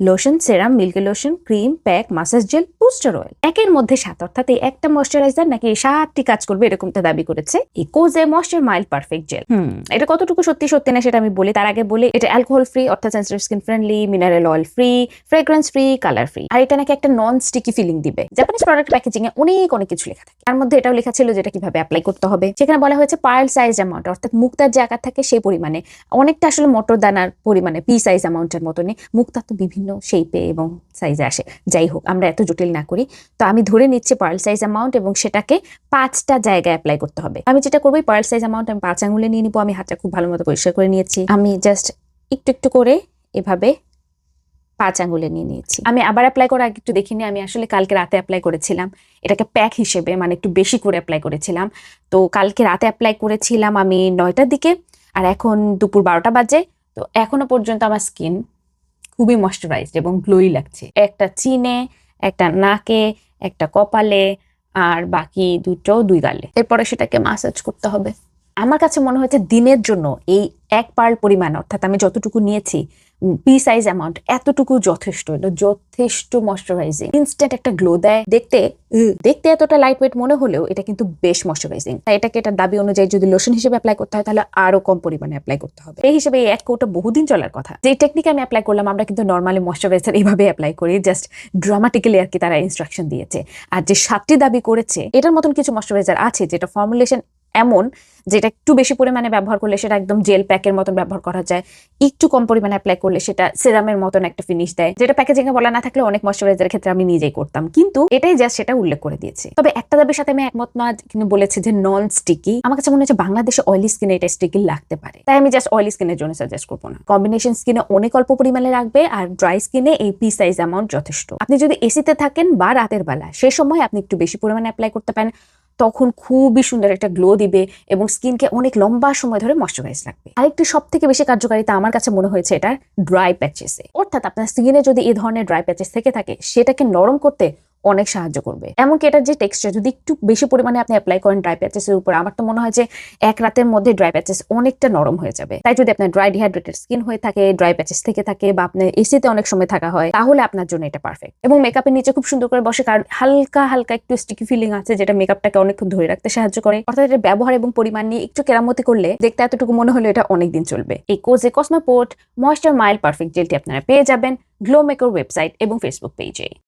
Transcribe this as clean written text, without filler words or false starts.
Lotion, serum, milky lotion, cream, pack, massage gel, booster oil. একের মধ্যে 7, অর্থাৎ এই একটা ময়শ্চারাইজার নাকি 7টি কাজ করবে এরকমটা দাবি করেছে এই কোজে ময়শ্চার মাইল্ড পারফেক্ট জেল। এটা কতটুকু সত্যি সত্যি না সেটা আমি বলি। তার আগে বলি এটা অ্যালকোহল ফ্রি, অর্থাৎ sensitive skin friendly, mineral oil free, fragrance free, colour free. আর এটা নাকি একটা নন স্টিকি ফিলিং দিবে। জাপানিজ প্রোডাক্ট প্যাকেজিং এ অনেক কিছু লেখা থাকে। তার মধ্যে এটাও লেখা ছিল যেটা কিভাবে অ্যাপ্লাই করতে হবে। সেখানে বলা হয়েছে পার্ল সাইজ অ্যামাউন্ট, অর্থাৎ মুক্তার যে আকার থাকে সেই পরিমাণে, অনেকটা আসলে মটর দানার পরিমাণে পি সাইজ অ্যামাউন্টের মতনই। মুক্তা তো বিভিন্ন শেপে এবং সাইজে আসে। যাই হোক, আমরা এত জটিল না করি। তো আমি ধরে নিচ্ছি পার্ল সাইজ অ্যামাউন্ট এবং সেটাকে 5টা জায়গায় অ্যাপ্লাই করতে হবে। আমি যেটা করবো, পার্ল সাইজ অ্যামাউন্ট আমি 5 আঙুলে নিয়ে নিবো। আমি হাতটা খুব ভালো মতো পরিষ্কার করে নিয়েছি। আমি জাস্ট একটু করে এভাবে 5 আঙুলে নিয়ে নিয়েছি। আমি আবার অ্যাপ্লাই করার আগে একটু দেখিনি, আমি আসলে কালকে রাতে অ্যাপ্লাই করেছিলাম এটাকে প্যাক হিসেবে, মানে একটু বেশি করে অ্যাপ্লাই করেছিলাম। তো কালকে রাতে অ্যাপ্লাই করেছিলাম আমি 9টার দিকে, আর এখন দুপুর 12টা বাজে। তো এখনো পর্যন্ত আমার স্কিন খুবই ময়শ্চারাইজড এবং গ্লোই লাগছে। একটা চিনে, একটা নাকে, একটা কপালে, আর বাকি দুটো 2 গালে। এরপরে সেটাকে মাসাজ করতে হবে। আমার কাছে মনে হয়েছে দিনের জন্য এই 1 পার্ল পরিমাণ, অর্থাৎ আমি যতটুকু নিয়েছি পি সাইজ অ্যামাউন্ট, এতটুকু যথেষ্ট। এটা যথেষ্ট ময়শ্চারাইজিং, ইনস্ট্যান্ট একটা গ্লো দেয়। দেখতে এতটা লাইট ওয়েট মনে হলেও এটা কিন্তু বেশ ময়শ্চারাইজিং। তাই এটাকে এটার দাবি অনুযায়ী যদি লোশন হিসেবে অ্যাপ্লাই করতে হয় তাহলে আরো কম পরিমাণে অ্যাপ্লাই করতে হবে। এই হিসেবে এই 1 কৌটা বহুদিন চলার কথা। যে টেকনিক আমি অ্যাপ্লাই করলাম, আমরা কিন্তু নর্মালি ময়শ্চারাইজার এইভাবে অ্যাপ্লাই করি, জাস্ট ড্রামাটিক্যালি আর কি তারা ইনস্ট্রাকশন দিয়েছে। আর যে 7টি দাবি করেছে, এটার মতন কিছু ময়শ্চারাইজার আছে যেটা ফর্মুলেশন এমন যেটা একটু বেশি পরিমাণে ব্যবহার করলে সেটা একদম জেল প্যাকের মতন ব্যবহার করা যায়, একটু কম পরিমাণে অ্যাপ্লাই করলে সেটা সিরামের মতন একটা ফিনিশ দেয়, যেটা প্যাকেজিং এ বলা না থাকলে অনেক ময়শ্চারাইজারের ক্ষেত্রে আমি নিজেই করতাম, কিন্তু এটাই জাস্ট সেটা উল্লেখ করে দিয়েছে। তবে একটা দাবির সাথে আমি একমত না, কিন্তু বলেছে যে নন স্টিকি। আমার কাছে মনে হচ্ছে বাংলাদেশে অয়েলি স্কিনে এটা স্টিকি লাগতে পারে, তাই আমি জাস্ট অয়েলি স্কিনের জন্য সাজেস্ট করবো না। কম্বিনেশন স্কিনে অনেক অল্প পরিমাণে রাখবে, আর ড্রাই স্কিনে এই পি সাইজ অ্যামাউন্ট যথেষ্ট। আপনি যদি এসিতে থাকেন বা রাতের বেলা, সেই সময় আপনি একটু বেশি পরিমাণে অ্যাপ্লাই করতে পারেন, তখন খুবই সুন্দর একটা গ্লো দিবে এবং স্কিনকে অনেক লম্বা সময় ধরে ময়শ্চারাইজ রাখবে। আরেকটি সব থেকে বেশি কার্যকারিতা আমার কাছে মনে হয়েছে এটা ড্রাই প্যাচেসে, অর্থাৎ আপনার স্কিনে যদি এই ধরনের ড্রাই প্যাচেস থেকে থাকে সেটাকে নরম করতে অনেক সাহায্য করবে। এমনকি এটার যে টেক্সচার, যদি একটু বেশি পরিমাণে আপনি অ্যাপ্লাই করেন ড্রাই প্যাচেসের উপর, আমার তো মনে হয় যে 1 রাতের মধ্যে ড্রাই প্যাচেস অনেকটা নরম হয়ে যাবে। তাই যদি আপনার ড্রাই ডিহাইড্রেটেড স্কিন হয়ে থাকে, ড্রাই প্যাচেস থেকে থাকে, বা আপনার এসিতে অনেক সময় থাকা হয়, তাহলে আপনার জন্য এটা পারফেক্ট। এবং মেকআপের নিচে খুব সুন্দর করে বসে, কারণ হালকা হালকা একটু স্টিকি ফিলিং আছে যেটা মেকআপটাকে অনেকক্ষণ ধরে রাখতে সাহায্য করে। অর্থাৎ এটা ব্যবহার এবং পরিমাণ নিয়ে একটু কেরামতি করলে দেখতে এতটুকু মনে হলো এটা অনেকদিন চলবে। এই কোজে কসমোপোর্ট ময়েশ্চার মাইল্ড পারফেক্ট জেলটি আপনারা পেয়ে যাবেন গ্লো মেকার ওয়েবসাইট এবং ফেসবুক পেজে।